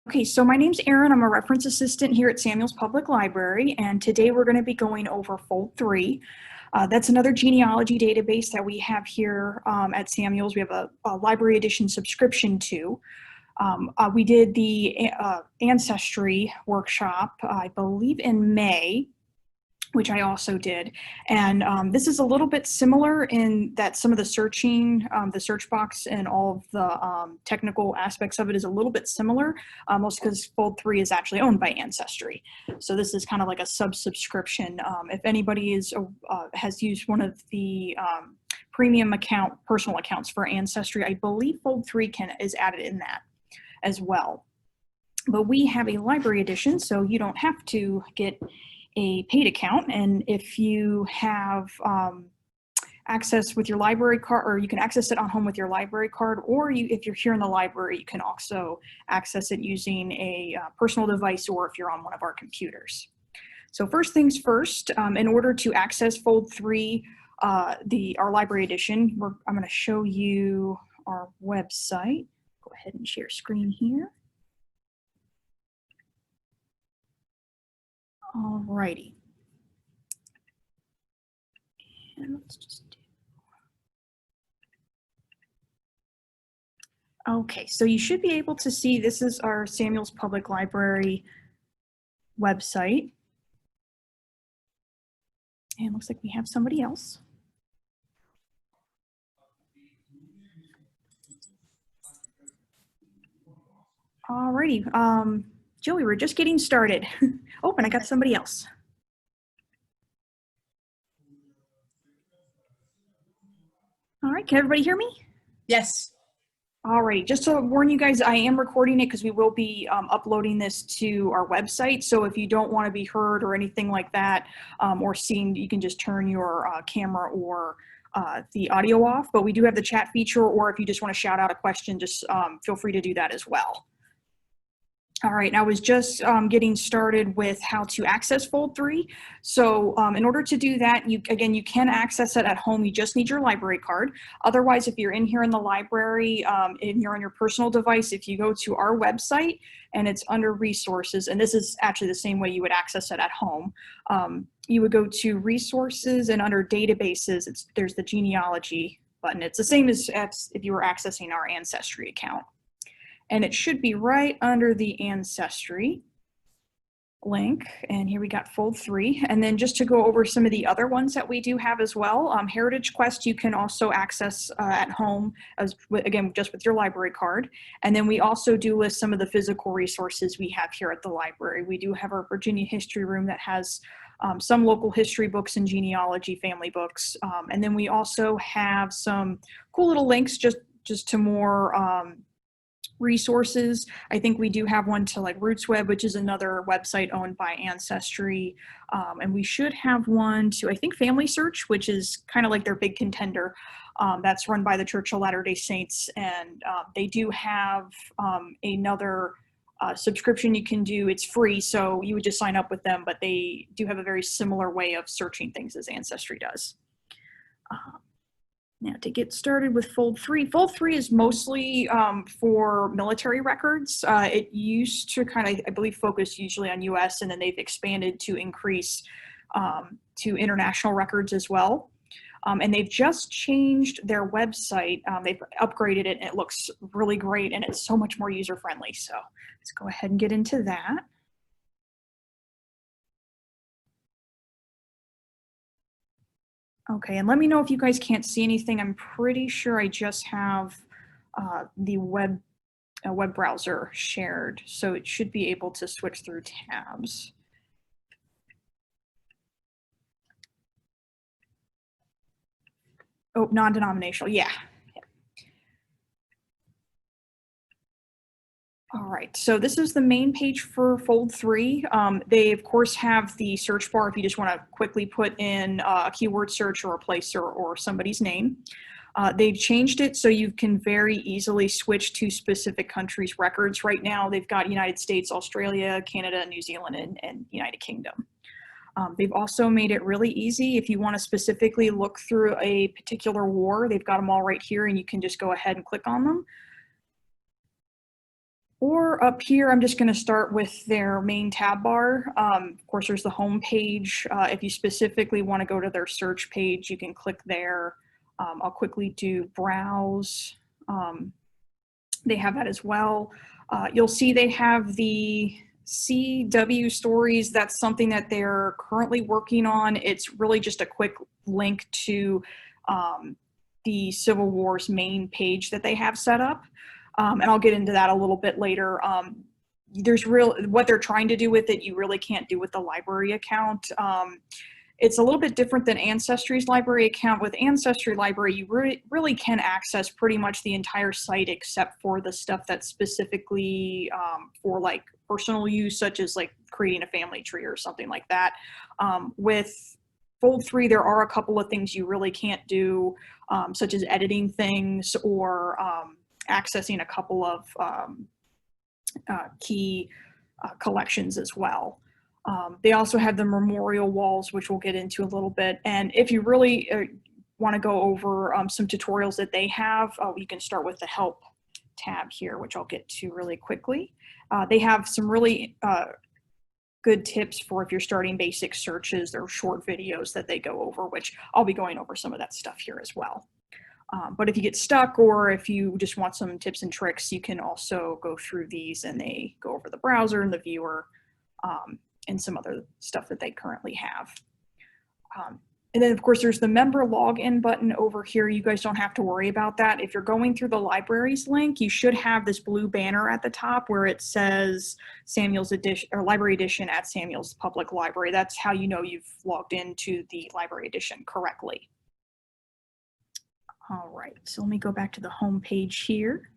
Okay, so my name's Erin. I'm a reference assistant here at Samuels Public Library, and today we're going to be going over Fold3. That's another genealogy database that we have here at Samuels. We have a library edition subscription to. We did the Ancestry workshop, I believe in May, which I also did. And this is a little bit similar in that some of the searching, the search box and all of the technical aspects of it is a little bit similar, mostly because Fold3 is actually owned by Ancestry. So this is kind of like a sub-subscription. If anybody has used one of the premium personal accounts for Ancestry, I believe Fold3 is added in that as well. But we have a library edition, so you don't have to get a paid account, and if you have access with your library card, or you can access it on home with your library card, or if you're here in the library, you can also access it using a personal device or if you're on one of our computers. So first things first, in order to access Fold3, our library edition, I'm going to show you our website. Go ahead and share screen here. Alrighty. And let's just do. Okay, so you should be able to see this is our Samuels Public Library website. And looks like we have somebody else. Alrighty, Joey, we're just getting started. Oh, and I got somebody else. All right, can everybody hear me? Yes. Alrighty, just to warn you guys, I am recording it because we will be uploading this to our website. So if you don't want to be heard or anything like that, or seen, you can just turn your camera or the audio off. But we do have the chat feature, or if you just want to shout out a question, just feel free to do that as well. All right, I was just getting started with how to access Fold3. So in order to do that, you can access it at home. You just need your library card. Otherwise, if you're in here in the library and you're on your personal device, if you go to our website and it's under resources, and this is actually the same way you would access it at home, you would go to resources, and under databases, there's the genealogy button. It's the same as if you were accessing our Ancestry account. And it should be right under the Ancestry link. And here we got Fold3. And then just to go over some of the other ones that we do have as well, Heritage Quest you can also access at home, again, just with your library card. And then we also do list some of the physical resources we have here at the library. We do have our Virginia history room that has some local history books and genealogy family books. And then we also have some cool little links just to more resources. I think we do have one to like RootsWeb, which is another website owned by Ancestry. And we should have one to, I think, Family Search, which is kind of like their big contender. That's run by the Church of Latter-day Saints. And they do have another subscription you can do. It's free, so you would just sign up with them, but they do have a very similar way of searching things as Ancestry does. Now to get started with Fold3, Fold3 is mostly for military records. It used to kind of, I believe, focus usually on US, and then they've expanded to increase to international records as well. And they've just changed their website. They've upgraded it, and it looks really great, and it's so much more user-friendly. So let's go ahead and get into that. Okay, and let me know if you guys can't see anything. I'm pretty sure I just have the web browser shared, so it should be able to switch through tabs. Oh, non-denominational, yeah. All right, so this is the main page for Fold3. They, of course, have the search bar if you just want to quickly put in a keyword search or a place or somebody's name. They've changed it so you can very easily switch to specific countries' records. Right now, they've got United States, Australia, Canada, New Zealand, and United Kingdom. They've also made it really easy. If you want to specifically look through a particular war, they've got them all right here, and you can just go ahead and click on them. Or start up here, I'm just going to start with their main tab bar. Of course, there's the home page. If you specifically want to go to their search page, you can click there. I'll quickly do browse. They have that as well. You'll see they have the CW stories. That's something that they're currently working on. It's really just a quick link to the Civil War's main page that they have set up. And I'll get into that a little bit later. What they're trying to do with it, you really can't do with the library account. It's a little bit different than Ancestry's library account. With Ancestry Library, you really can access pretty much the entire site except for the stuff that's specifically for like personal use, such as like creating a family tree or something like that. With Fold3, there are a couple of things you really can't do, such as editing things or accessing a couple of key collections as well. They also have the memorial walls, which we'll get into a little bit. And if you really want to go over some tutorials that they have, you can start with the help tab here, which I'll get to really quickly. They have some really good tips for if you're starting basic searches. They're short videos that they go over, which I'll be going over some of that stuff here as well. But if you get stuck or if you just want some tips and tricks, you can also go through these, and they go over the browser and the viewer and some other stuff that they currently have. And then of course there's the member login button over here. You guys don't have to worry about that. If you're going through the libraries link, you should have this blue banner at the top where it says Samuel's Edition or Library Edition at Samuel's Public Library. That's how you know you've logged into the Library Edition correctly. All right, so let me go back to the home page here.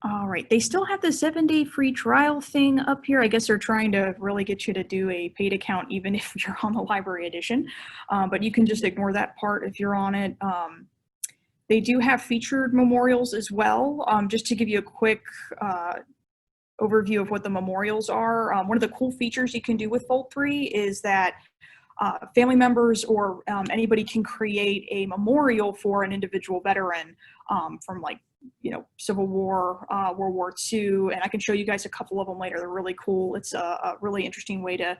All right, they still have the 7-day free trial thing up here. I guess they're trying to really get you to do a paid account even if you're on the Library Edition, but you can just ignore that part if you're on it. They do have featured memorials as well. Just to give you a quick overview of what the memorials are, one of the cool features you can do with Fold3 is that family members or anybody can create a memorial for an individual veteran from, like, you know, Civil War, World War II, and I can show you guys a couple of them later. They're really cool. It's a really interesting way to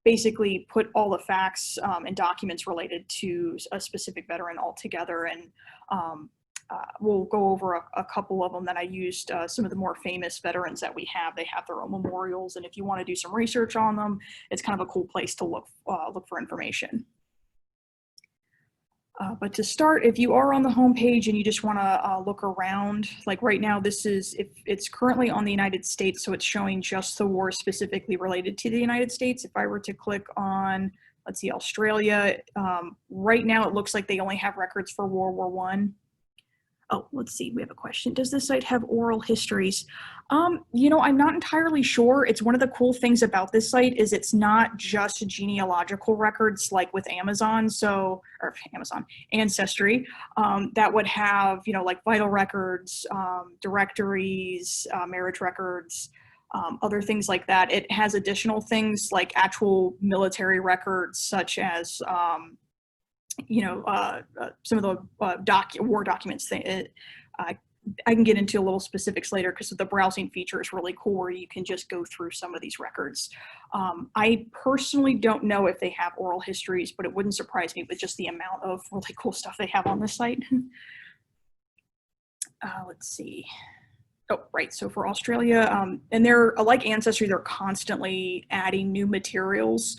basically put all the facts and documents related to a specific veteran all together, and we'll go over a couple of them that I used. Some of the more famous veterans that we have, they have their own memorials, and if you want to do some research on them, it's kind of a cool place to look for information. But to start, if you are on the home page and you just want to look around, like right now, it's currently on the United States, so it's showing just the wars specifically related to the United States. If I were to click on, let's see, Australia, right now it looks like they only have records for World War I. Oh, let's see, we have a question. Does this site have oral histories? You know, I'm not entirely sure. It's one of the cool things about this site is it's not just genealogical records like with Amazon, or Amazon, Ancestry, that would have, you know, like vital records, directories, marriage records, other things like that. It has additional things like actual military records, such as you know, some of the war documents. I can get into a little specifics later because the browsing feature is really cool where you can just go through some of these records. I personally don't know if they have oral histories, but it wouldn't surprise me with just the amount of really cool stuff they have on this site. Let's see. Oh, right. So for Australia, and they're like Ancestry, they're constantly adding new materials.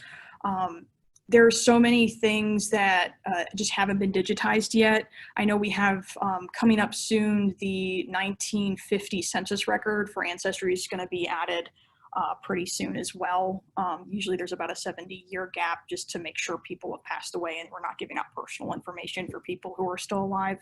There's so many things that just haven't been digitized yet. I know we have coming up soon, the 1950 census record for Ancestry is going to be added pretty soon as well. Usually there's about a 70-year gap just to make sure people have passed away and we're not giving out personal information for people who are still alive.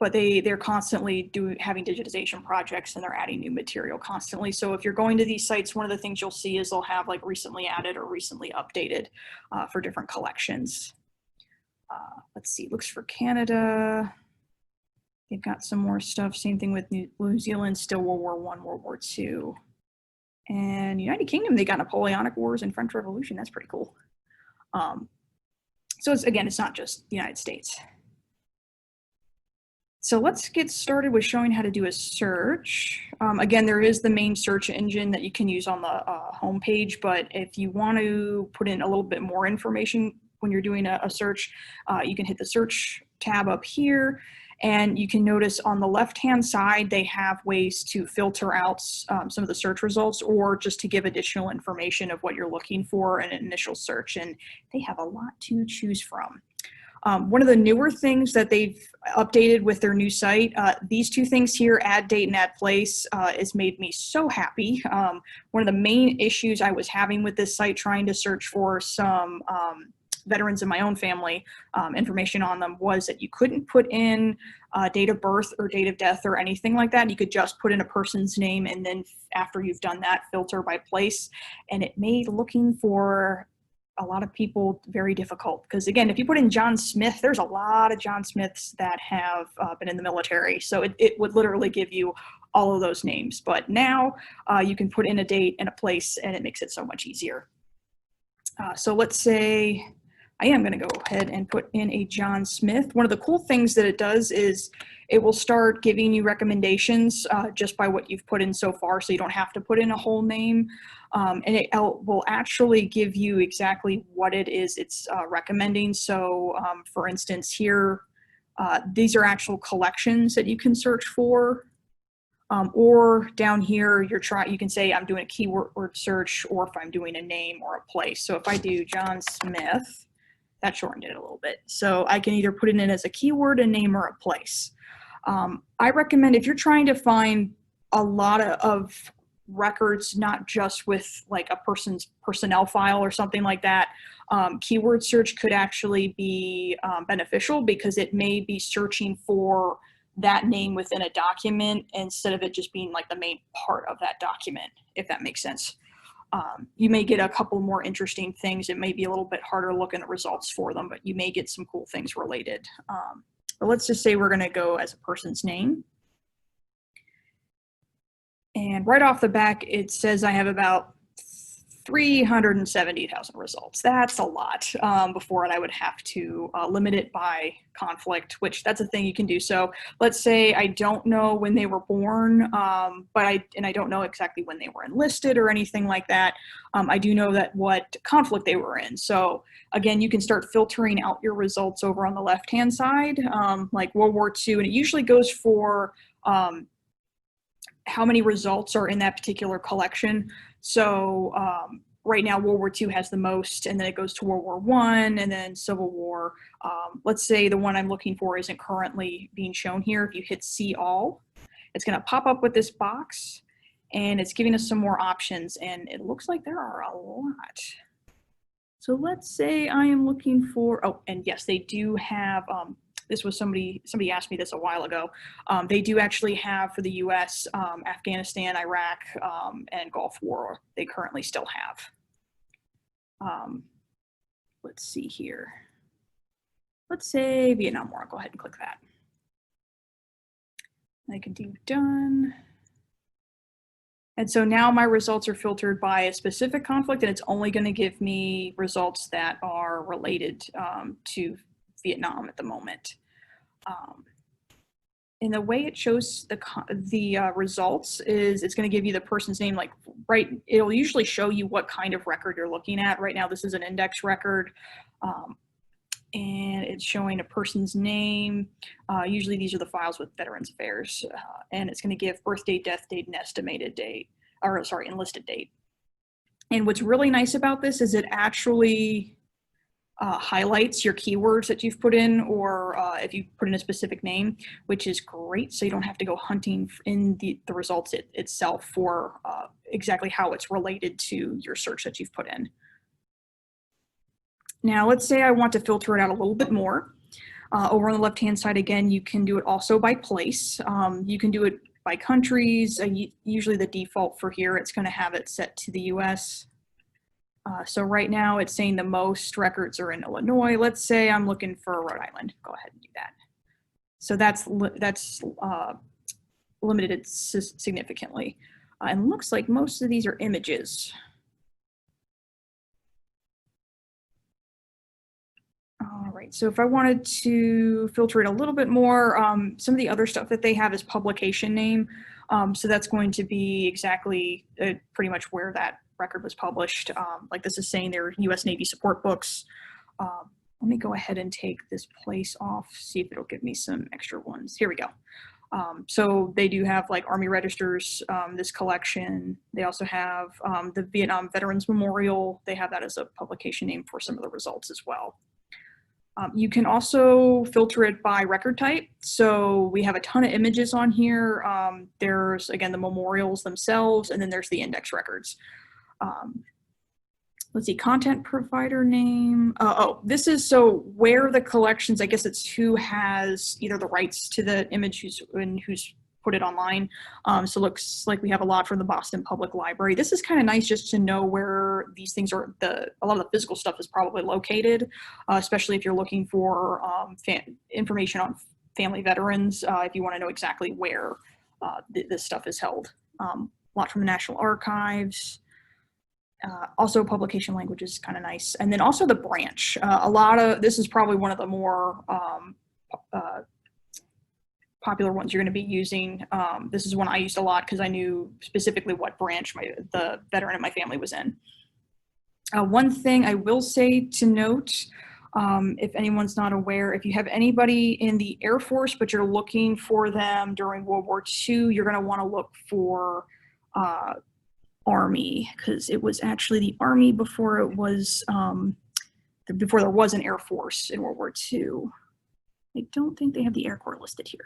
But they're constantly having digitization projects, and they're adding new material constantly. So if you're going to these sites, one of the things you'll see is they'll have like recently added or recently updated for different collections. Let's see, looks for Canada. They've got some more stuff. Same thing with New Zealand, still World War I, World War II. And United Kingdom, they got Napoleonic Wars and French Revolution. That's pretty cool. So again, it's not just the United States. So let's get started with showing how to do a search. Again, there is the main search engine that you can use on the home page, but if you want to put in a little bit more information when you're doing a search, you can hit the search tab up here, and you can notice on the left-hand side, they have ways to filter out some of the search results or just to give additional information of what you're looking for in an initial search, and they have a lot to choose from. One of the newer things that they've updated with their new site, these two things here, add date and add place, has made me so happy. One of the main issues I was having with this site trying to search for some veterans in my own family, information on them, was that you couldn't put in date of birth or date of death or anything like that. You could just put in a person's name, and then after you've done that, filter by place. And it made looking for a lot of people very difficult, because again, if you put in John Smith, there's a lot of John Smiths that have been in the military, so it would literally give you all of those names. But now you can put in a date and a place, and it makes it so much easier. So let's say I am going to go ahead and put in a John Smith. One of the cool things that it does is it will start giving you recommendations just by what you've put in so far, so you don't have to put in a whole name. And it will actually give you exactly what it is it's recommending. So for instance here, these are actual collections that you can search for. Or down here, you can say I'm doing a keyword search, or if I'm doing a name or a place. So if I do John Smith, that shortened it a little bit. So I can either put it in as a keyword, a name, or a place. I recommend, if you're trying to find a lot of records, not just with like a person's personnel file or something like that, keyword search could actually be beneficial, because it may be searching for that name within a document instead of it just being like the main part of that document, if that makes sense. You may get a couple more interesting things. It may be a little bit harder looking at results for them, but you may get some cool things related. But let's just say we're going to go as a person's name. And right off the back, it says I have about 370,000 results. That's a lot. Before it, I would have to limit it by conflict, which that's a thing you can do. So let's say I don't know when they were born, but I don't know exactly when they were enlisted or anything like that. I do know that what conflict they were in. So again, you can start filtering out your results over on the left-hand side, like World War II, and it usually goes for how many results are in that particular collection. So right now, World War II has the most, and then it goes to World War I, and then Civil War. Let's say the one I'm looking for isn't currently being shown here. If you hit See All, it's going to pop up with this box, and it's giving us some more options, and it looks like there are a lot. So let's say I am looking for, oh, and yes, they do have, this was somebody asked me this a while ago. They do actually have for the US, Afghanistan, Iraq, and Gulf War, they currently still have. Let's see here. Let's say Vietnam War. I'll go ahead and click that. I can do done. And so now my results are filtered by a specific conflict, and it's only going to give me results that are related to Vietnam at the moment. And the way it shows the results is it's going to give you the person's name, like it'll usually show you what kind of record you're looking at. Right now, this is an index record, and it's showing a person's name. Usually these are the files with Veterans Affairs, and it's going to give birth date, death date, and estimated date, or sorry, enlisted date. And what's really nice about this is it actually highlights your keywords that you've put in, or if you put in a specific name, which is great. So you don't have to go hunting in the results itself for exactly how it's related to your search that you've put in. Now, let's say I want to filter it out a little bit more. Over on the left-hand side, again, you can do it also by place. You can do it by countries. Usually the default for here, it's going to have it set to the US. So right now it's saying the most records are in Illinois. Let's say I'm looking for Rhode Island. Go ahead and do that. So that's limited it significantly. And looks like most of these are images. All right, so if I wanted to filter it a little bit more, some of the other stuff that they have is publication name. So that's going to be exactly pretty much where that record was published. Like this is saying they're U.S. Navy support books. Let me go ahead and take this place off, see if it'll give me some extra ones. Here we go. So they do have like Army Registers, this collection. They also have the Vietnam Veterans Memorial. They have that as a publication name for some of the results as well. You can also filter it by record type. So we have a ton of images on here. There's, again, the memorials themselves, and then there's the index records. Let's see, content provider name. Oh, this is so where the collections, I guess it's who has either the rights to the image who's put it online. So it looks like we have a lot from the Boston Public Library. This is kind of nice just to know where these things are, a lot of the physical stuff is probably located, especially if you're looking for information on family veterans, if you want to know exactly where this stuff is held. A lot from the National Archives. Also publication language is kind of nice. And then also the branch. A lot of, this is probably one of the more popular ones you're going to be using. This is one I used a lot because I knew specifically what branch the veteran in my family was in. One thing I will say to note, if anyone's not aware, if you have anybody in the Air Force, but you're looking for them during World War II, you're going to want to look for Army, because it was actually the Army before it was, before there was an Air Force in World War II. I don't think they have the Air Corps listed here.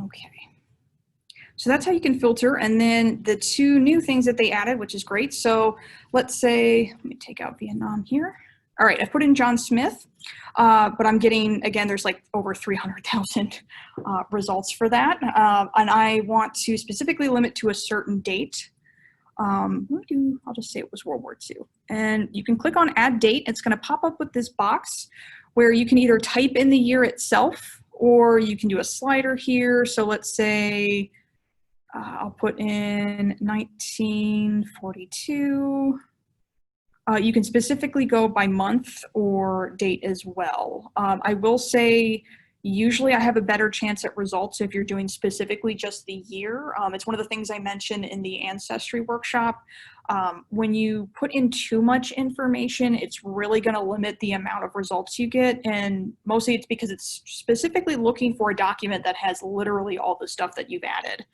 Okay. So that's how you can filter. And then the two new things that they added, which is great. So let's say, let me take out Vietnam here. All right, I've put in John Smith, but I'm getting, again, there's like over 300,000 results for that. And I want to specifically limit to a certain date. I'll just say it was World War II. And you can click on add date. It's going to pop up with this box where you can either type in the year itself, or you can do a slider here. So let's say I'll put in 1942. You can specifically go by month or date as well. I will say, usually I have a better chance at results if you're doing specifically just the year. It's one of the things I mentioned in the Ancestry workshop. When you put in too much information, it's really going to limit the amount of results you get. And mostly it's because it's specifically looking for a document that has literally all the stuff that you've added.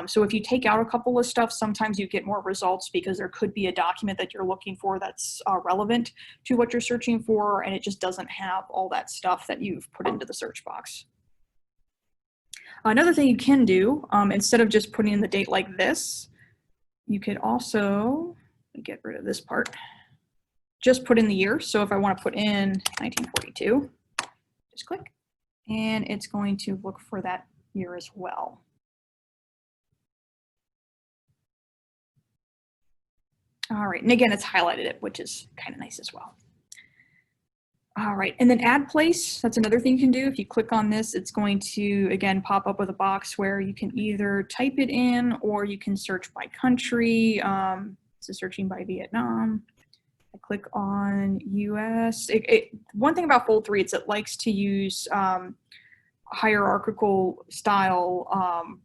So if you take out a couple of stuff, sometimes you get more results because there could be a document that you're looking for that's relevant to what you're searching for, and it just doesn't have all that stuff that you've put into the search box. Another thing you can do, instead of just putting in the date like this, you could also, get rid of this part, just put in the year. So if I want to put in 1942, just click, and it's going to look for that year as well. All right, and again, it's highlighted it, which is kind of nice as well. All right, and then add place, that's another thing you can do. If you click on this, it's going to, again, pop up with a box where you can either type it in or you can search by country. So searching by Vietnam. I click on US. One thing about Fold3 is it likes to use hierarchical style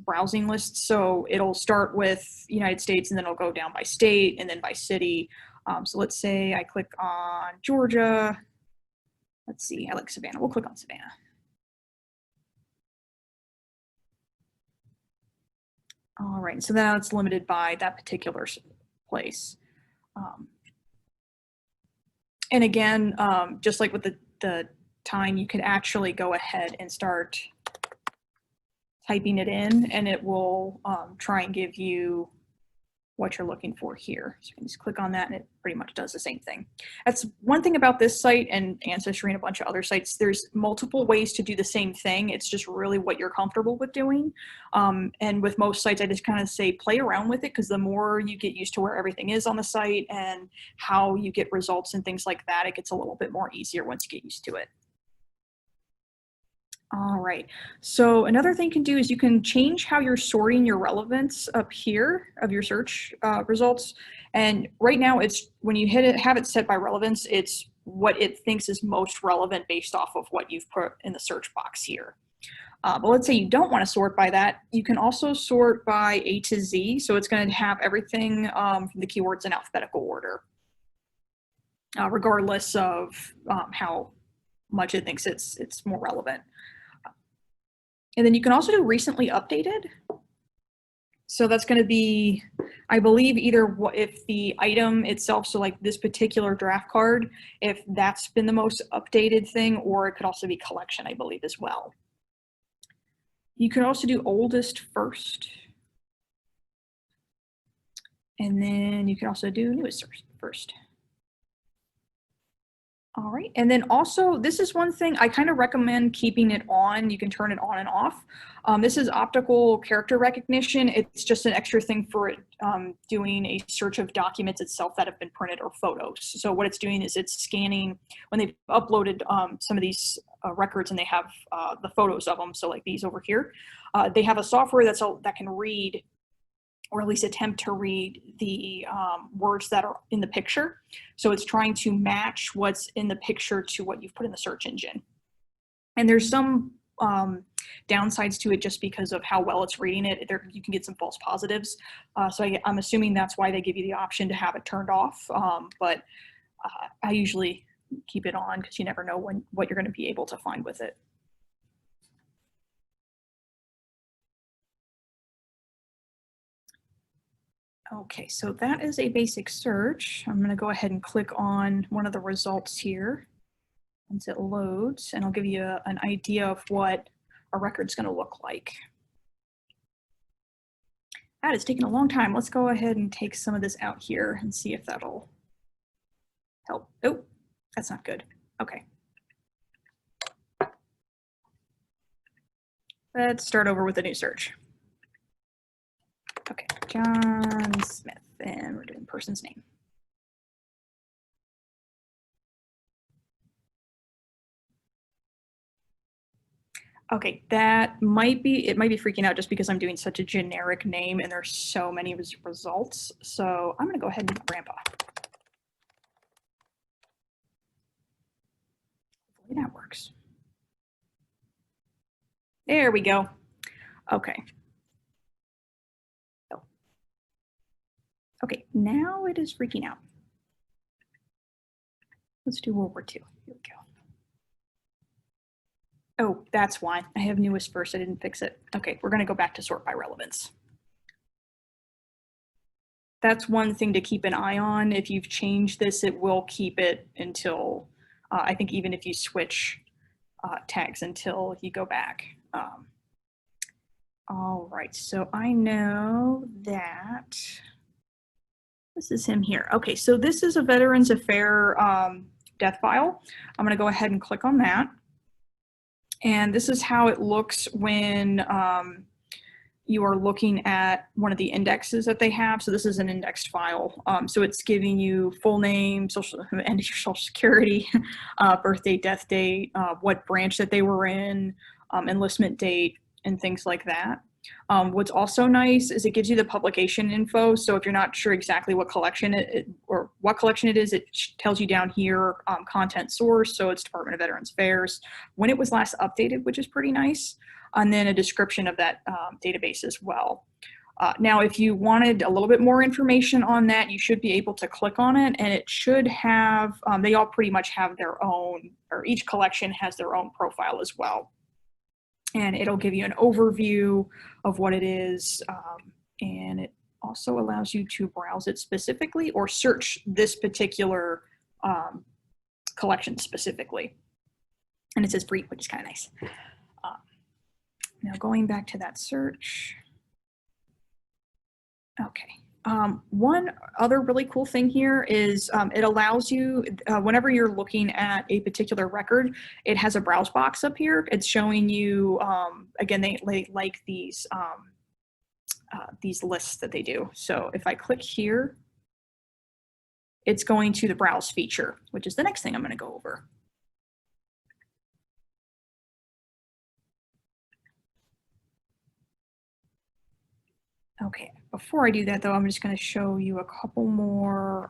browsing lists. So it'll start with United States and then it'll go down by state and then by city. So let's say I click on Georgia. Let's see, I like Savannah. We'll click on Savannah. All right, so now it's limited by that particular place. And again, just like with the time, you can actually go ahead and start typing it in, and it will try and give you what you're looking for here. So you can just click on that and it pretty much does the same thing. That's one thing about this site and Ancestry and a bunch of other sites. There's multiple ways to do the same thing. It's just really what you're comfortable with doing. And with most sites, I just kind of say play around with it, because the more you get used to where everything is on the site and how you get results and things like that, it gets a little bit more easier once you get used to it. All right. So another thing you can do is you can change how you're sorting your relevance up here of your search results. And right now it's when you hit it, have it set by relevance, it's what it thinks is most relevant based off of what you've put in the search box here. But let's say you don't want to sort by that. You can also sort by A to Z. So it's going to have everything from the keywords in alphabetical order, regardless of how much it thinks it's more relevant. And then you can also do recently updated. So that's going to be, I believe, either if the item itself, so like this particular draft card, if that's been the most updated thing, or it could also be collection, I believe, as well. You can also do oldest first. And then you can also do newest first. All right, and then also this is one thing I kind of recommend keeping it on. You can turn it on and off. This is optical character recognition. It's just an extra thing for it doing a search of documents itself that have been printed or photos. So what it's doing is it's scanning when they've uploaded some of these records and they have the photos of them. So like these over here, they have a software that can read, or at least attempt to read, the words that are in the picture. So it's trying to match what's in the picture to what you've put in the search engine. And there's some downsides to it just because of how well it's reading it. You can get some false positives. So I'm assuming that's why they give you the option to have it turned off. But I usually keep it on because you never know what you're going to be able to find with it. Okay, so that is a basic search. I'm going to go ahead and click on one of the results here once it loads, and I'll give you an idea of what a record's going to look like. That is taking a long time. Let's go ahead and take some of this out here and see if that'll help. Oh, that's not good. Okay. Let's start over with a new search. Okay, John Smith, and we're doing person's name. Okay, it might be freaking out just because I'm doing such a generic name and there's so many results. So I'm gonna go ahead and do Grandpa. Hopefully that works. There we go. Okay. Okay, now it is freaking out. Let's do World War II. Here we go. Oh, that's why. I have newest first. I didn't fix it. Okay, we're going to go back to sort by relevance. That's one thing to keep an eye on. If you've changed this, it will keep it until, I think even if you switch tags until you go back. All right, so I know that this is him here. Okay, so this is a Veterans Affairs death file. I'm going to go ahead and click on that. And this is how it looks when you are looking at one of the indexes that they have. So this is an indexed file. So it's giving you full name, and your social security, birthday, death date, what branch that they were in, enlistment date, and things like that. What's also nice is it gives you the publication info. So if you're not sure exactly what collection or what collection it is, it tells you down here, content source. So it's Department of Veterans Affairs, when it was last updated, which is pretty nice. And then a description of that database as well. Now, if you wanted a little bit more information on that, you should be able to click on it, and it should have, they all pretty much have their own, or each collection has their own profile as well. And it'll give you an overview of what it is, and it also allows you to browse it specifically or search this particular collection specifically. And it says free, which is kind of nice. Now going back to that search. Okay. One other really cool thing here is it allows you, whenever you're looking at a particular record, it has a browse box up here. It's showing you, again, they like these lists that they do. So if I click here, it's going to the browse feature, which is the next thing I'm going to go over. Okay, before I do that though, I'm just going to show you a couple more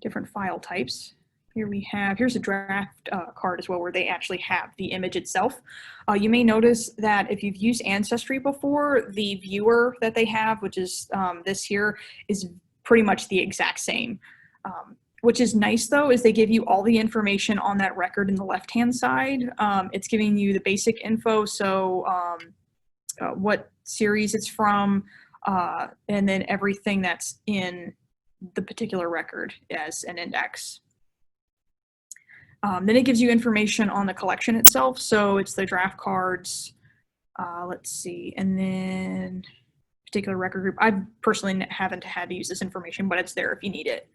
different file types. Here's a draft card as well where they actually have the image itself. You may notice that if you've used Ancestry before, the viewer that they have, which is this here, is pretty much the exact same. Which is nice though, is they give you all the information on that record in the left-hand side. It's giving you the basic info, so what series it's from, and then everything that's in the particular record as an index. Then it gives you information on the collection itself. So it's the draft cards, let's see, and then particular record group. I personally haven't had to use this information, but it's there if you need it.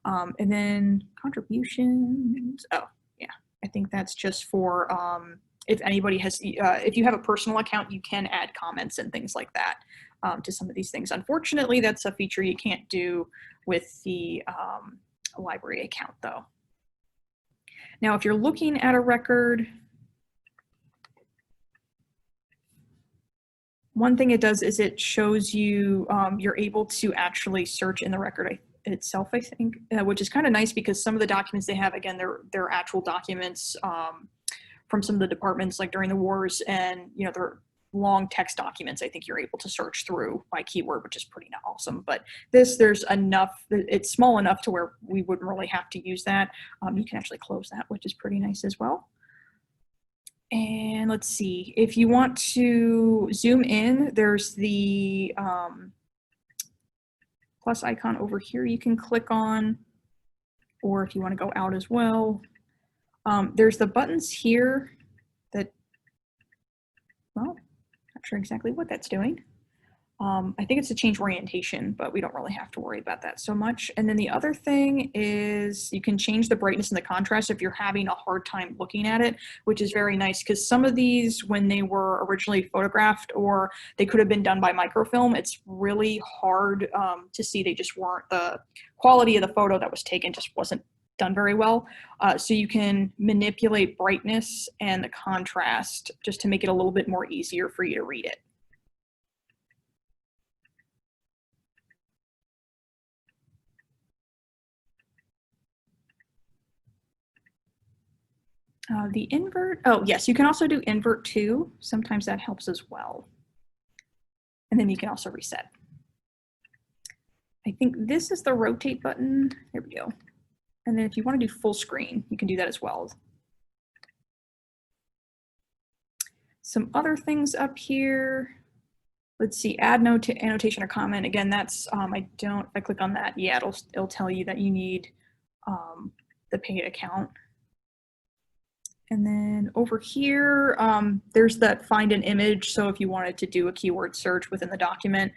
And then contributions. Oh, yeah, I think that's just for if anybody has, if you have a personal account, you can add comments and things like that to some of these things. Unfortunately, that's a feature you can't do with the library account though. Now, if you're looking at a record, one thing it does is it shows you, you're able to actually search in the record itself, I think, which is kind of nice because some of the documents they have, again, they're actual documents from some of the departments like during the wars, and you know, they're long text documents I think you're able to search through by keyword, which is pretty awesome. But there's enough, it's small enough to where we wouldn't really have to use that. You can actually close that, which is pretty nice as well. And let's see, if you want to zoom in, there's the plus icon over here you can click on, or if you want to go out as well. There's the buttons here that, well, not sure exactly what that's doing. I think it's to change orientation, but we don't really have to worry about that so much. And then the other thing is you can change the brightness and the contrast if you're having a hard time looking at it, which is very nice because some of these, when they were originally photographed or they could have been done by microfilm, it's really hard to see. They just weren't, the quality of the photo that was taken just wasn't done very well. So you can manipulate brightness and the contrast just to make it a little bit more easier for you to read it. The invert, oh yes, you can also do invert too. Sometimes that helps as well. And then you can also reset. I think this is the rotate button. There we go. And then if you want to do full screen, you can do that as well. Some other things up here. Let's see, add annotation or comment. Again, that's, if I click on that, yeah, it'll tell you that you need the paid account. And then over here, there's that find an image. So if you wanted to do a keyword search within the document,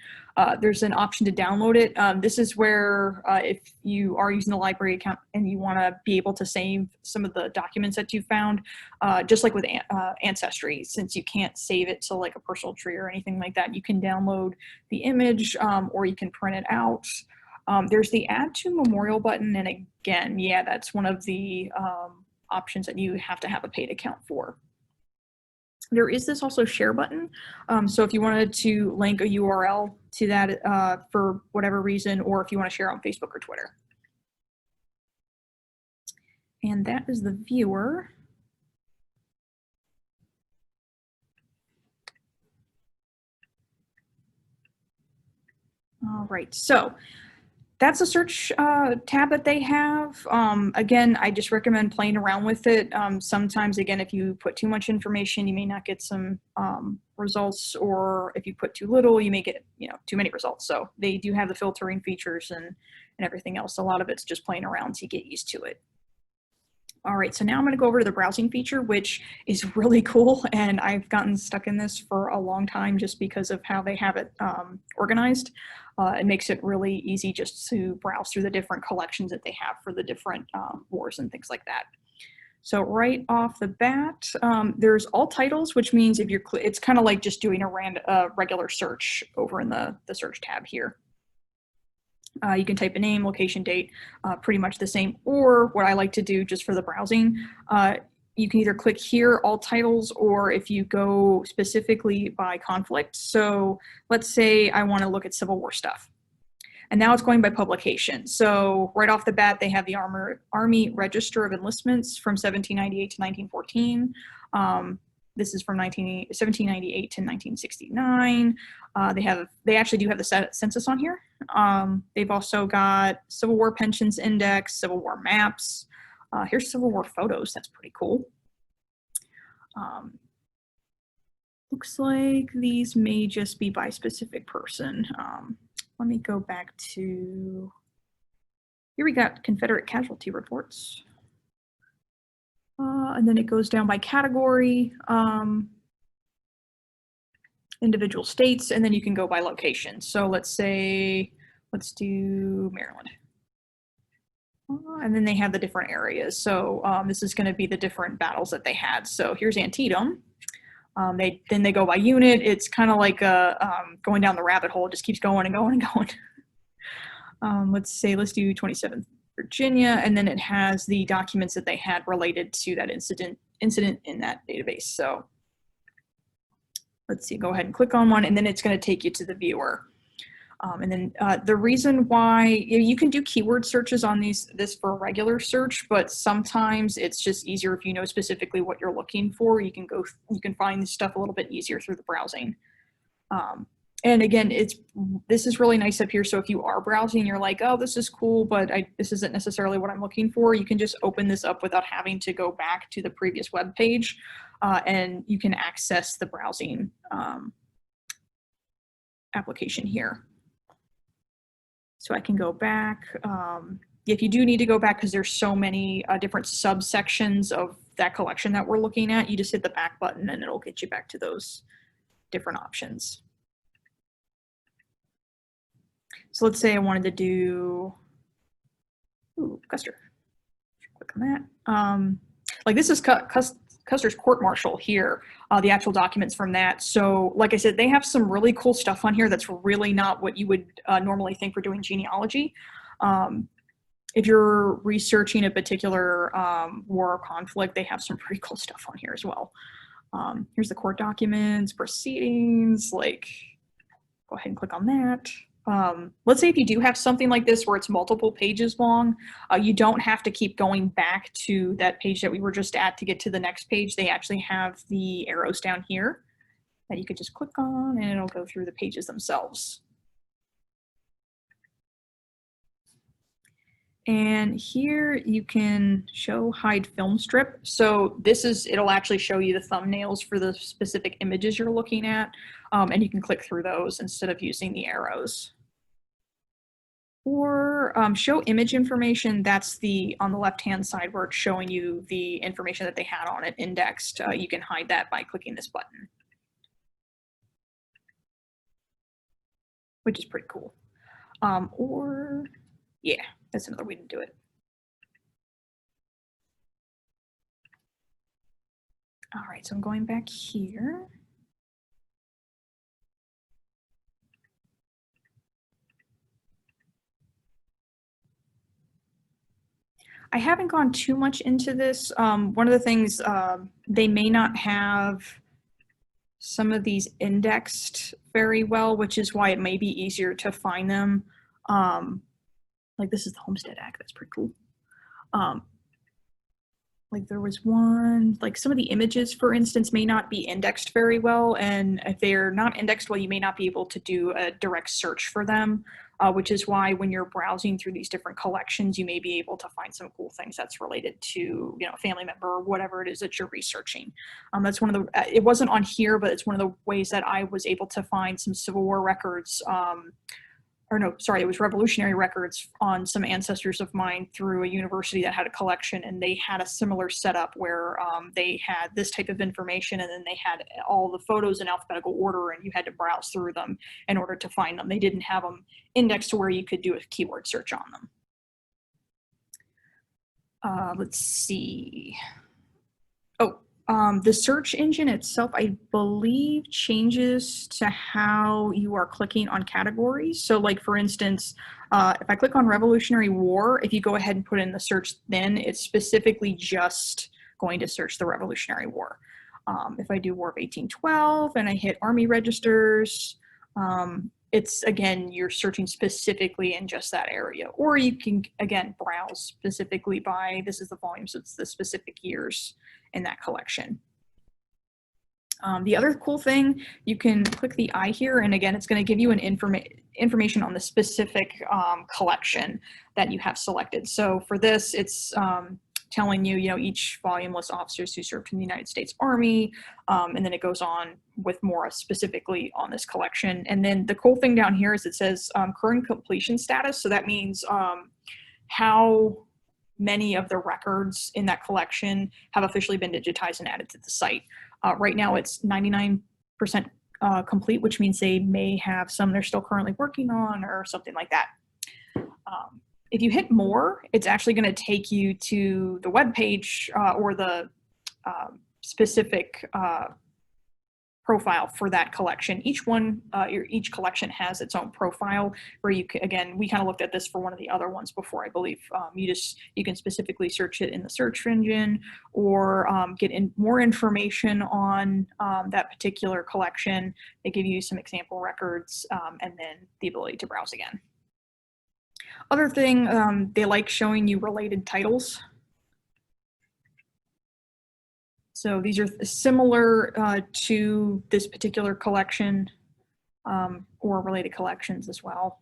there's an option to download it. This is where if you are using the library account and you want to be able to save some of the documents that you found, just like with Ancestry, since you can't save it to like a personal tree or anything like that, you can download the image or you can print it out. There's the add to memorial button. And again, yeah, that's one of the options that you have to have a paid account for. There is this also share button. So if you wanted to link a URL to that for whatever reason, or if you want to share on Facebook or Twitter. And that is the viewer. All right, so that's a search tab that they have. Again, I just recommend playing around with it. Sometimes, again, if you put too much information, you may not get some results, or if you put too little, you may get too many results. So they do have the filtering features and everything else. A lot of it's just playing around to get used to it. All right, so now I'm going to go over to the browsing feature, which is really cool, and I've gotten stuck in this for a long time just because of how they have it organized. It makes it really easy just to browse through the different collections that they have for the different wars and things like that. So right off the bat, there's all titles, which means if you're, it's kind of like just doing a regular search over in the search tab here. You can type a name, location, date, pretty much the same. Or what I like to do just for the browsing, you can either click here, all titles, or if you go specifically by conflict. So let's say I want to look at Civil War stuff. And now it's going by publication. So right off the bat, they have the Army Register of Enlistments from 1798 to 1914. This is from 1798 to 1969. They actually do have the census on here. They've also got Civil War Pensions Index, Civil War maps. Here's Civil War photos. That's pretty cool. Looks like these may just be by specific person. Let me go back to, here we got Confederate casualty reports. And then it goes down by category, individual states, and then you can go by location. So let's do Maryland. And then they have the different areas. So this is going to be the different battles that they had. So here's Antietam. Then they go by unit. It's kind of like going down the rabbit hole. It just keeps going and going and going. Let's do 27th Virginia, and then it has the documents that they had related to that incident in that database. So let's see, go ahead and click on one, and then it's going to take you to the viewer. And then the reason why you can do keyword searches on this for a regular search, but sometimes it's just easier if you know specifically what you're looking for. You can find this stuff a little bit easier through the browsing. And again, this is really nice up here. So if you are browsing, you're like, oh, this is cool, but this isn't necessarily what I'm looking for. You can just open this up without having to go back to the previous web page, and you can access the browsing application here. So I can go back. If you do need to go back, because there's so many different subsections of that collection that we're looking at, you just hit the back button and it'll get you back to those different options. So let's say I wanted to do Custer. Click on that. Like this is Custer's court-martial here, the actual documents from that. So like I said, they have some really cool stuff on here that's really not what you would normally think for doing genealogy. If you're researching a particular war or conflict, they have some pretty cool stuff on here as well. Here's the court documents, proceedings, like go ahead and click on that. Let's say if you do have something like this where it's multiple pages long, you don't have to keep going back to that page that we were just at to get to the next page. They actually have the arrows down here that you could just click on and it'll go through the pages themselves. And here you can hide film strip. So it'll actually show you the thumbnails for the specific images you're looking at. And you can click through those instead of using the arrows. Or show image information, that's on the left-hand side where it's showing you the information that they had on it indexed. You can hide that by clicking this button, which is pretty cool. Or, yeah, that's another way to do it. All right, so I'm going back here. I haven't gone too much into this. One of the things, they may not have some of these indexed very well, which is why it may be easier to find them. Like this is the Homestead Act, that's pretty cool. Like there was one, like some of the images, for instance, may not be indexed very well. And if they're not indexed well, you may not be able to do a direct search for them, which is why when you're browsing through these different collections, you may be able to find some cool things that's related to, a family member or whatever it is that you're researching. That's one of the, it wasn't on here, but it's one of the ways that I was able to find some Civil War records, or no, sorry, it was Revolutionary records on some ancestors of mine through a university that had a collection, and they had a similar setup where they had this type of information, and then they had all the photos in alphabetical order, and you had to browse through them in order to find them. They didn't have them indexed to where you could do a keyword search on them. Let's see. The search engine itself, I believe, changes to how you are clicking on categories. So like, for instance, if I click on Revolutionary War, if you go ahead and put in the search, then it's specifically just going to search the Revolutionary War. If I do War of 1812 and I hit Army registers, it's, again, you're searching specifically in just that area. Or you can, again, browse specifically by, this is the volume, so it's the specific years in that collection. The other cool thing, you can click the eye here, and again, it's going to give you an information on the specific collection that you have selected. So for this, it's telling you, each volume lists officers who served in the United States Army, and then it goes on with more specifically on this collection. And then the cool thing down here is it says current completion status. So that means how many of the records in that collection have officially been digitized and added to the site. Right now it's 99% complete, which means they may have some they're still currently working on or something like that. If you hit more, it's actually going to take you to the web page or the specific profile for that collection. Each collection has its own profile where you can, again, we kind of looked at this for one of the other ones before, I believe. You can specifically search it in the search engine or get more information on that particular collection. They give you some example records and then the ability to browse again. Other thing, they like showing you related titles. So these are similar to this particular collection or related collections as well.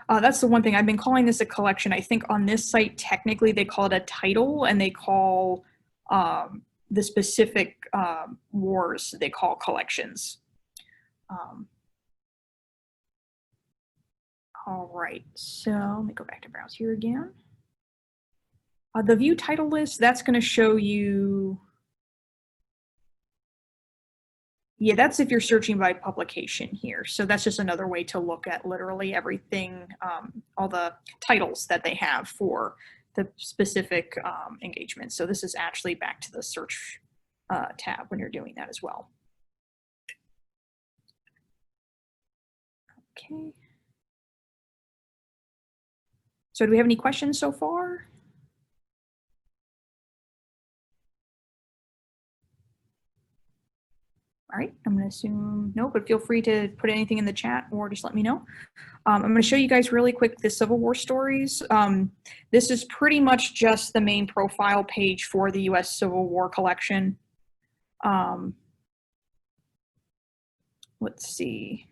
That's the one thing. I've been calling this a collection. I think on this site, technically they call it a title, and they call the specific wars, they call collections. All right, so let me go back to browse here again. The view title list, that's going to show you, yeah, that's if you're searching by publication here. So that's just another way to look at literally everything, all the titles that they have for the specific engagement. So this is actually back to the search tab when you're doing that as well. Okay. So do we have any questions so far? All right, I'm going to assume no, but feel free to put anything in the chat or just let me know. I'm going to show you guys really quick the Civil War stories. This is pretty much just the main profile page for the U.S. Civil War collection. Let's see.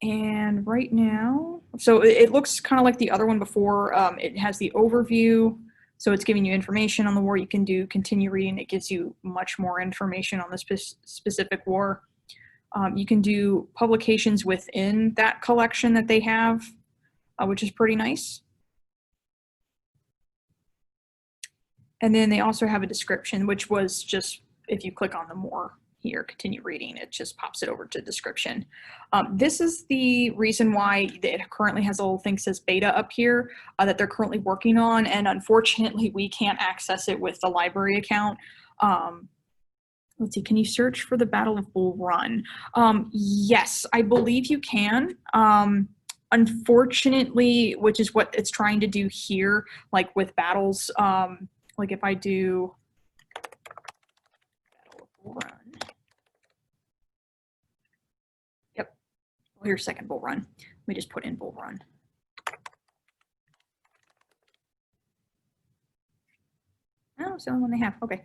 And right now, so it looks kind of like the other one before. It has the overview. So it's giving you information on the war. You can do continue reading. It gives you much more information on the specific war. You can do publications within that collection that they have, which is pretty nice. And then they also have a description, which was just, if you click on the more here, continue reading, it just pops it over to description. This is the reason why it currently has a little thing that says beta up here that they're currently working on, and unfortunately we can't access it with the library account. Let's see, can you search for the Battle of Bull Run? Yes, I believe you can. Unfortunately, which is what it's trying to do here, like with battles, like if I do Battle of Bull Run. Yep, well, here's second Bull Run. Let me just put in Bull Run. Oh, it's the only one they have, okay.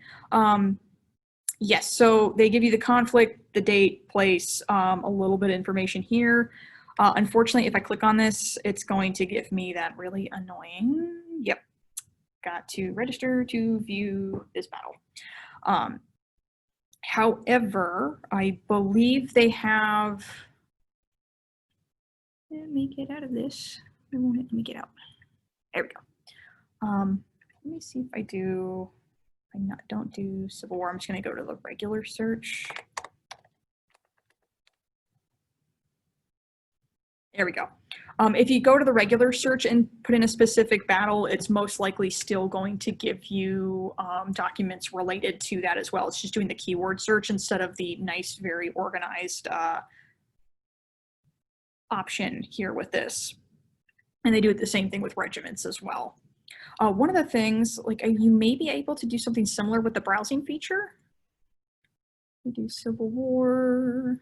Yes, so they give you the conflict, the date, place, a little bit of information here. Unfortunately, if I click on this, it's going to give me that really annoying, yep, got to register to view this battle. However, I believe they have, let me get out of this. It won't let me get out. There we go. Let me see if I do, don't do Civil War. I'm just going to go to the regular search. There we go. If you go to the regular search and put in a specific battle, it's most likely still going to give you documents related to that as well. It's just doing the keyword search instead of the nice, very organized option here with this. And they do it the same thing with regiments as well. One of the things, like you may be able to do something similar with the browsing feature. We do Civil War.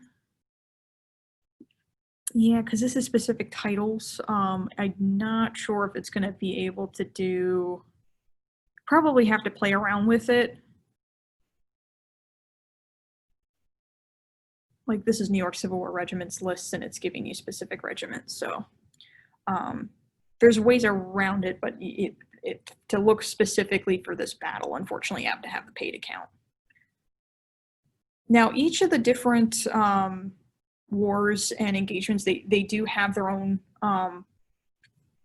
Yeah, because this is specific titles. I'm not sure if it's going to be able to do, probably have to play around with it. Like this is New York Civil War regiments lists and it's giving you specific regiments. So there's ways around it, but to look specifically for this battle, unfortunately, you have to have the paid account. Now, each of the different wars and engagements, they do have their own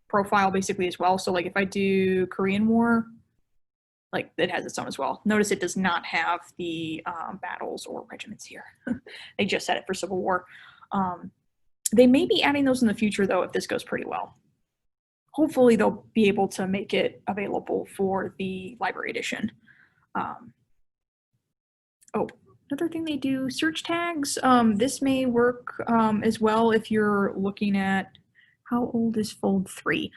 profile basically as well. So like if I do Korean War, like it has its own as well. Notice it does not have the battles or regiments here. They just set it for Civil War. They may be adding those in the future though if this goes pretty well. Hopefully they'll be able to make it available for the library edition. Oh, another thing they do, search tags. This may work as well if you're looking at, how old is Fold3?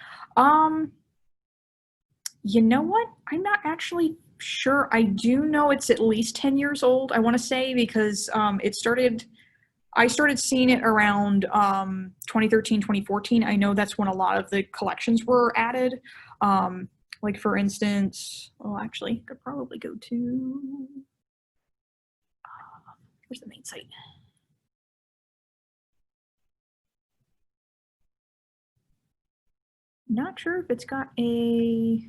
You know what? I'm not actually sure. I do know it's at least 10 years old, I want to say, because I started seeing it around 2013, 2014. I know that's when a lot of the collections were added. Like for instance, well, actually, I could probably go to, where's the main site? Not sure if it's got a,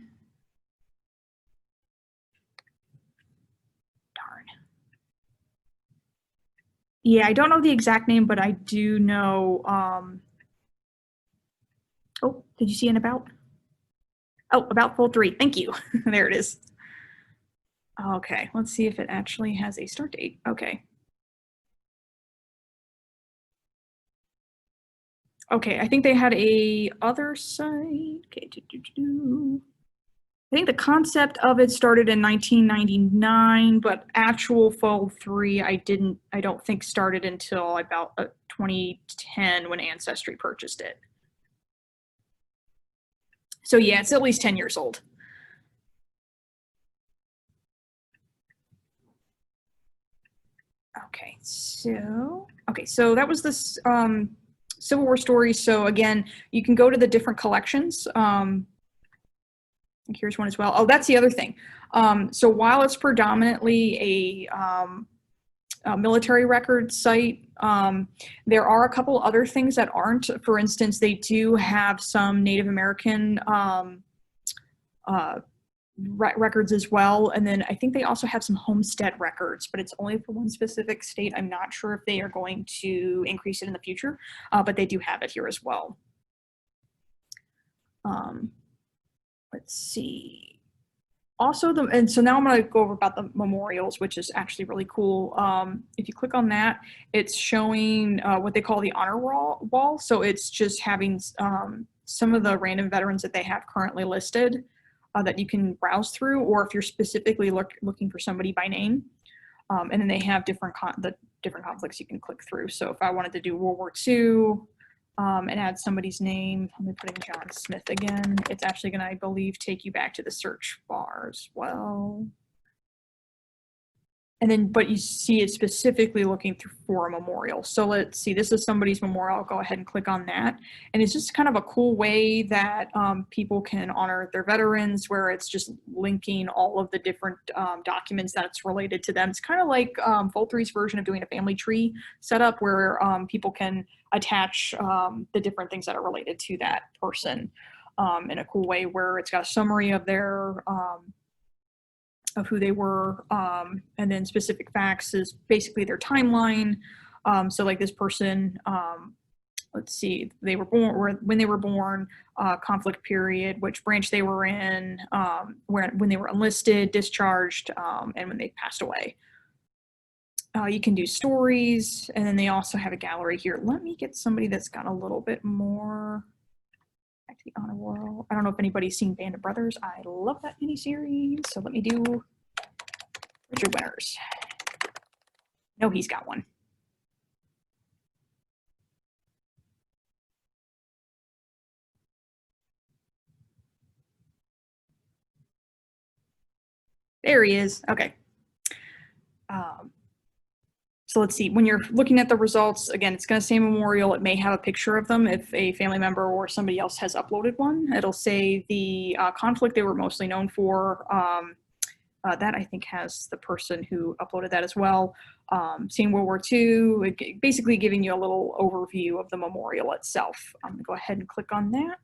darn. Yeah, I don't know the exact name, but I do know, oh, did you see an about? Oh, about Fold3, thank you. There it is. Okay, let's see if it actually has a start date. Okay. Okay, I think they had a other site. Okay, I think the concept of it started in 1999, but actual Fold3 I don't think started until about 2010 when Ancestry purchased it. So yeah, it's at least 10 years old. Okay, so that was this Civil War story. So again, you can go to the different collections. Here's one as well. Oh, that's the other thing. So while it's predominantly a military record site, there are a couple other things that aren't. For instance, they do have some Native American records as well. And then I think they also have some homestead records, but it's only for one specific state. I'm not sure if they are going to increase it in the future, but they do have it here as well. Let's see. Also, and so now I'm going to go over about the memorials, which is actually really cool. If you click on that, it's showing what they call the honor wall. So it's just having some of the random veterans that they have currently listed that you can browse through, or if you're specifically looking for somebody by name. And then they have different conflicts you can click through. So if I wanted to do World War II, and add somebody's name, let me put in John Smith again. It's actually going to, I believe, take you back to the search bar as well. And then, but you see it specifically looking for a memorial. So let's see, this is somebody's memorial. I'll go ahead and click on that. And it's just kind of a cool way that people can honor their veterans, where it's just linking all of the different documents that's related to them. It's kind of like Fold3's version of doing a family tree setup, where people can attach the different things that are related to that person in a cool way, where it's got a summary of their of who they were, and then specific facts is basically their timeline. So like this person, let's see, they were born, when they were born, conflict period, which branch they were in, when they were enlisted, discharged, and when they passed away. You can do stories, and then they also have a gallery here. Let me get somebody that's got a little bit more. Back to the honor roll. I don't know if anybody's seen Band of Brothers. I love that miniseries. So let me do Richard Winters. No, he's got one. There he is. Okay. So let's see, when you're looking at the results, again, it's going to say memorial. It may have a picture of them if a family member or somebody else has uploaded one. It'll say the conflict they were mostly known for. That I think has the person who uploaded that as well. Seeing World War II, basically giving you a little overview of the memorial itself. I'm going to go ahead and click on that.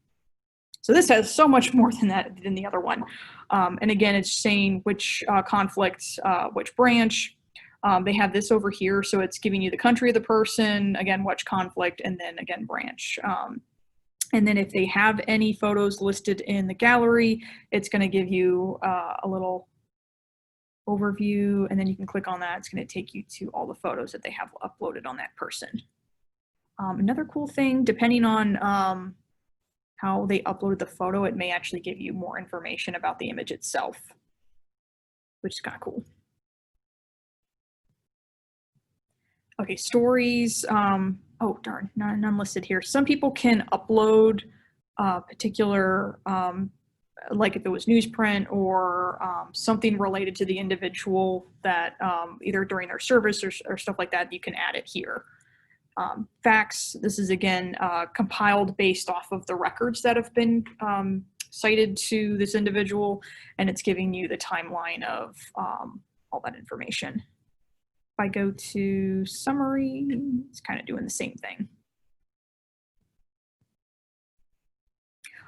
So this has so much more than the other one. And again, it's saying which conflict, which branch. They have this over here, so it's giving you the country of the person, again, which conflict, and then again, branch. And then if they have any photos listed in the gallery, it's going to give you a little overview, and then you can click on that. It's going to take you to all the photos that they have uploaded on that person. Another cool thing, depending on how they uploaded the photo, it may actually give you more information about the image itself, which is kind of cool. Okay, stories. Oh, darn, none listed here. Some people can upload particular, like if it was newsprint or something related to the individual that either during their service or stuff like that, you can add it here. Facts, this is again compiled based off of the records that have been cited to this individual, and it's giving you the timeline of all that information. If I go to summary, it's kind of doing the same thing.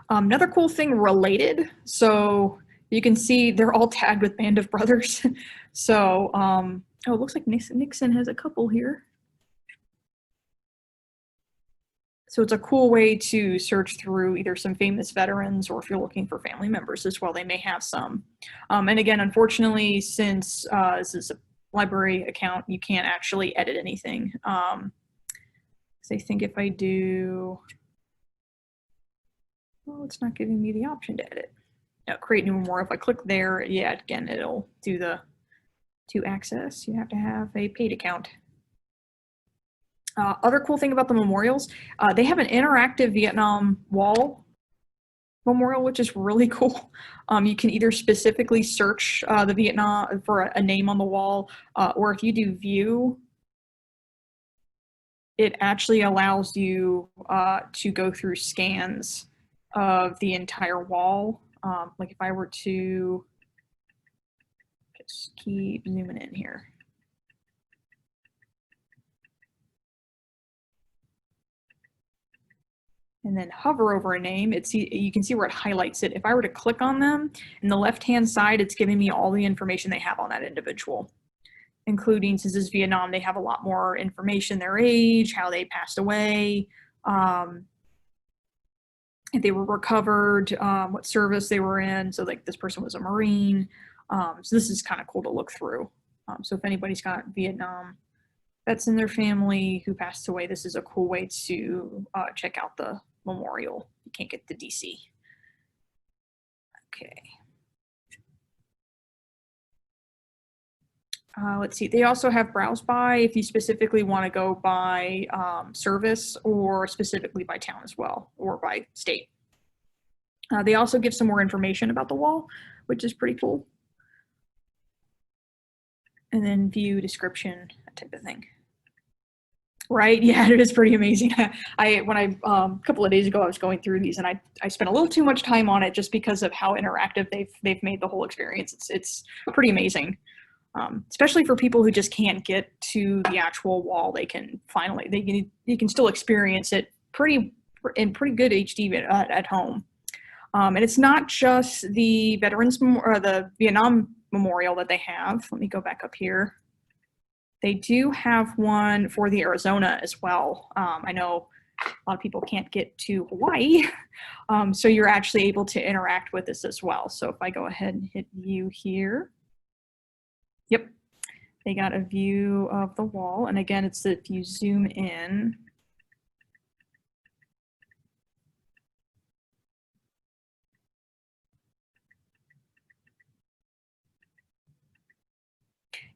Another cool thing related, so you can see they're all tagged with Band of Brothers. So, oh, it looks like Nixon has a couple here. So it's a cool way to search through either some famous veterans, or if you're looking for family members as well, they may have some. And again, unfortunately, since this is a library account, you can't actually edit anything. So I think if I do, well, it's not giving me the option to edit. Now, create new memorial. If I click there, yeah, again, it'll do the to access. You have to have a paid account. Other cool thing about the memorials, they have an interactive Vietnam wall memorial, which is really cool. You can either specifically search the Vietnam for a name on the wall, or if you do view, it actually allows you to go through scans of the entire wall. Like if I were to just keep zooming in here. And then hover over a name, you can see where it highlights it. If I were to click on them, in the left-hand side, it's giving me all the information they have on that individual, including, since this is Vietnam, they have a lot more information, their age, how they passed away, if they were recovered, what service they were in. So like this person was a Marine. So this is kind of cool to look through. So if anybody's got Vietnam vets in their family who passed away, this is a cool way to check out the memorial. You can't get to DC. Okay. Let's see, they also have browse by if you specifically want to go by service, or specifically by town as well, or by state. They also give some more information about the wall, which is pretty cool. And then view, description, that type of thing. Right, yeah, it is pretty amazing. When I a couple of days ago, I was going through these, and I spent a little too much time on it just because of how interactive they've made the whole experience. It's pretty amazing. Especially for people who just can't get to the actual wall, they can you can still experience it in pretty good HD at home. And it's not just the veterans or the Vietnam memorial that they have. Let me go back up here. They do have one for the Arizona as well. I know a lot of people can't get to Hawaii, so you're actually able to interact with this as well. So if I go ahead and hit view here, yep, they got a view of the wall. And again, it's if you zoom in,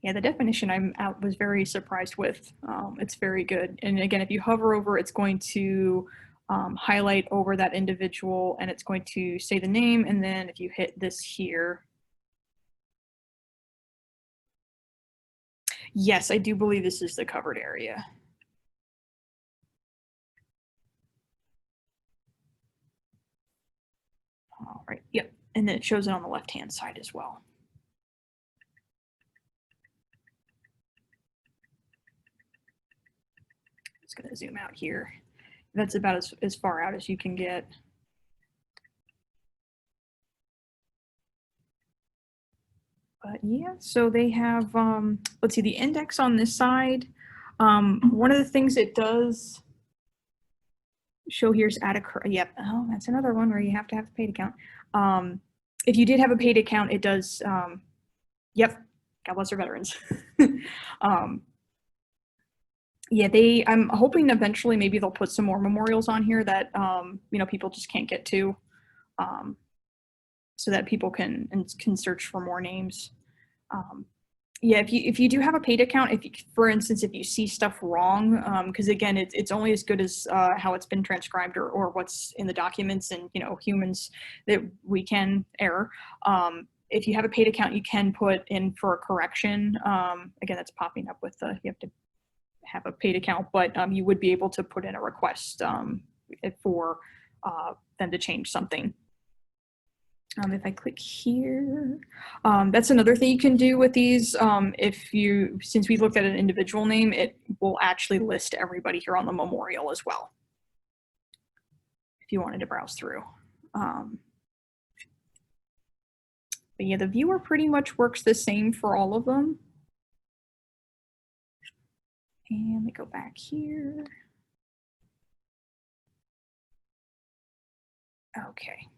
yeah, the definition I was very surprised with. It's very good. And again, if you hover over, it's going to highlight over that individual, and it's going to say the name. And then if you hit this here, Yes, I do believe this is the covered area. All right, yep, and then it shows it on the left-hand side as well. Just gonna zoom out here. That's about as far out as you can get. But yeah, so they have, let's see, the index on this side. One of the things it does show here is add a, yep, oh, that's another one where you have to have the paid account. If you did have a paid account, it does, yep, God bless our veterans. Yeah, I'm hoping eventually maybe they'll put some more memorials on here that, you know, people just can't get to, so that people can search for more names. Yeah, if you do have a paid account, if you, for instance, if you see stuff wrong, because again, it's only as good as how it's been transcribed or what's in the documents, and you know, humans that we can err. If you have a paid account, you can put in for a correction. Again, that's popping up with the, you have to have a paid account, but you would be able to put in a request for them to change something. If I click here, that's another thing you can do with these. Since we looked at an individual name, it will actually list everybody here on the memorial as well, if you wanted to browse through. But yeah, the viewer pretty much works the same for all of them. And let me go back here. Okay.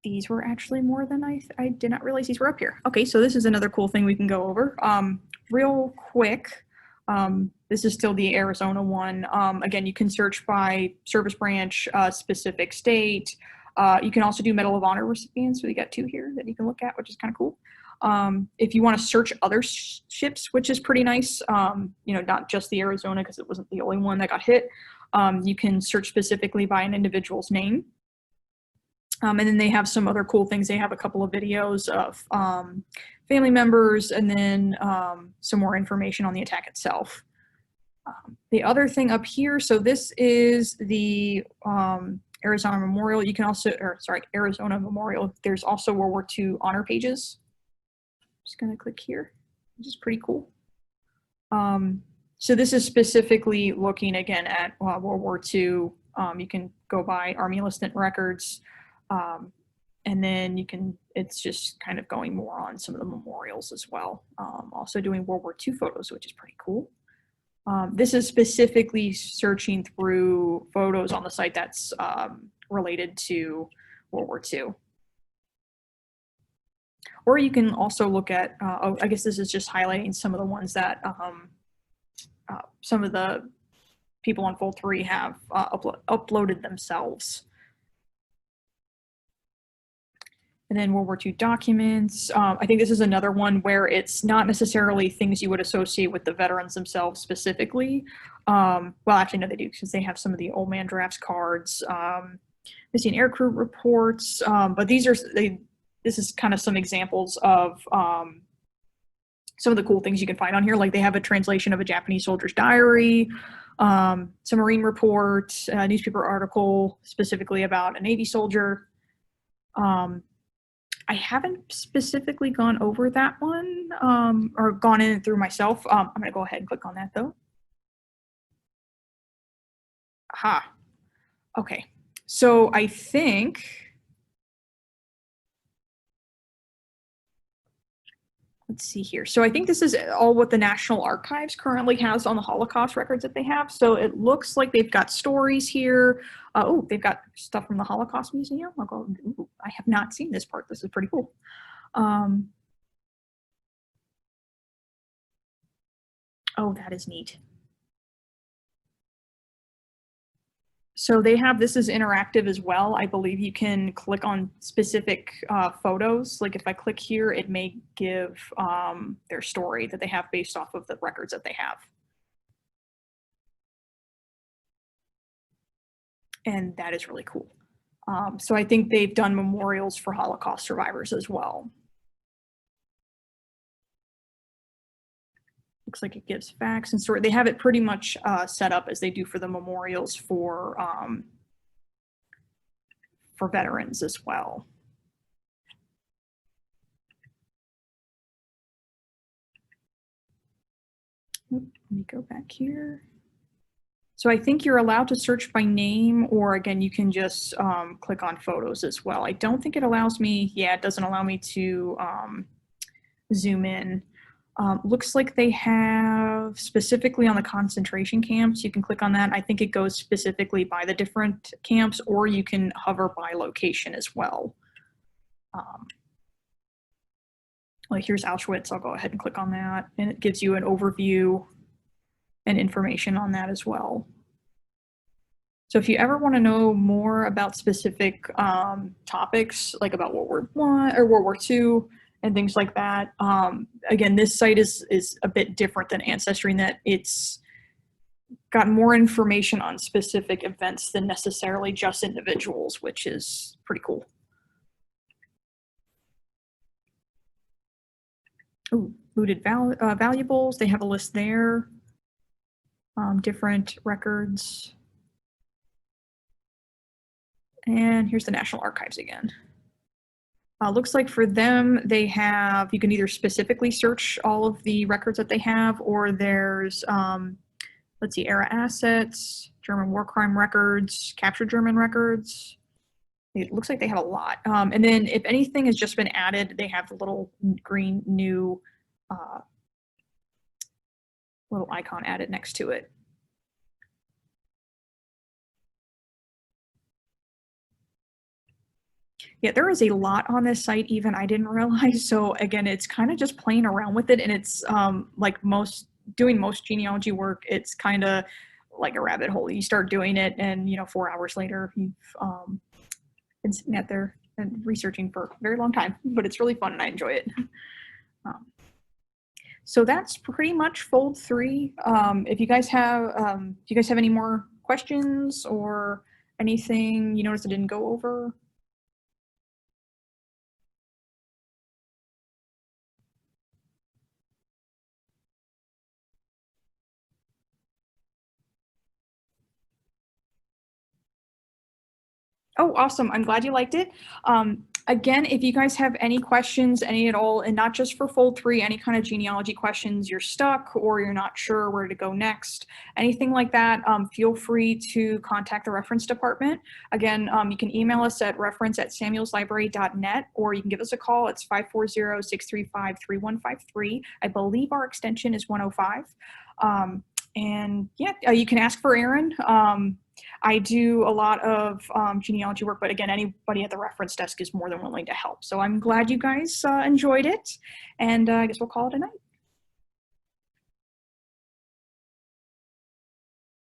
These were actually more than I did not realize these were up here. Okay, so this is another cool thing we can go over. Real quick, this is still the Arizona one. Again, you can search by service branch, specific state. You can also do Medal of Honor recipients. So we got 2 here that you can look at, which is kind of cool. If you want to search other ships, which is pretty nice, you know, not just the Arizona, because it wasn't the only one that got hit. You can search specifically by an individual's name. And then they have some other cool things. They have a couple of videos of family members, and then some more information on the attack itself. The other thing up here, so this is the Arizona Memorial. You can also, or sorry, Arizona Memorial. There's also World War II honor pages. Just gonna click here, which is pretty cool. So this is specifically looking again at World War II. You can go by Army enlistment records. And then you can, it's just kind of going more on some of the memorials as well. Also doing World War II photos, which is pretty cool. This is specifically searching through photos on the site that's related to World War II. Or you can also look at, oh, I guess this is just highlighting some of the ones that some of the people on Fold3 have uploaded themselves. And then World War II documents. I think this is another one where it's not necessarily things you would associate with the veterans themselves specifically. Well, actually, no, they do, because they have some of the old man drafts cards, missing aircrew reports. But these are, this is kind of some examples of some of the cool things you can find on here. Like they have a translation of a Japanese soldier's diary, submarine report, a newspaper article specifically about a Navy soldier. I haven't specifically gone over that one or gone in through myself. I'm going to go ahead and click on that though. Aha. Okay. So I think, let's see here. So I think this is all what the National Archives currently has on the Holocaust records that they have. So it looks like they've got stories here. Oh, they've got stuff from the Holocaust Museum. I'll go, ooh, I have not seen this part. This is pretty cool. Oh, that is neat. So they have, this is interactive as well. I believe you can click on specific photos. Like if I click here, it may give their story that they have based off of the records that they have. And that is really cool. So I think they've done memorials for Holocaust survivors as well. Looks like it gives facts and sort. They have it pretty much set up as they do for the memorials for veterans as well. Let me go back here. So I think you're allowed to search by name, or again, you can just click on photos as well. I don't think it allows me, yeah, it doesn't allow me to zoom in. Looks like they have specifically on the concentration camps, you can click on that. I think it goes specifically by the different camps, or you can hover by location as well. Like here's Auschwitz, I'll go ahead and click on that, and it gives you an overview and information on that as well. So if you ever want to know more about specific topics, like about World War I or World War II and things like that, again, this site is a bit different than Ancestry in that it's got more information on specific events than necessarily just individuals, which is pretty cool. Ooh, looted valuables, they have a list there. Different records. And here's the National Archives again. Looks like for them, they have, you can either specifically search all of the records that they have, or there's, let's see, era assets, German war crime records, captured German records. It looks like they have a lot. And then if anything has just been added, they have the little green new little icon added next to it. Yeah, there is a lot on this site, even I didn't realize. So again, it's kind of just playing around with it, and it's like doing most genealogy work, it's kind of like a rabbit hole. You start doing it, and 4 hours later, you've been sitting out there and researching for a very long time, but it's really fun and I enjoy it. So that's pretty much Fold3. If you guys have, do you guys have any more questions or anything you noticed I didn't go over? Oh, awesome. I'm glad you liked it. Again, if you guys have any questions, any at all, and not just for Fold3, any kind of genealogy questions, you're stuck or you're not sure where to go next, anything like that, feel free to contact the reference department. Again, you can email us at reference@samuelslibrary.net, or you can give us a call. It's 540-635-3153. I believe our extension is 105. And yeah, you can ask for Erin. I do a lot of genealogy work, but again, anybody at the reference desk is more than willing to help. So I'm glad you guys enjoyed it, and I guess we'll call it a night.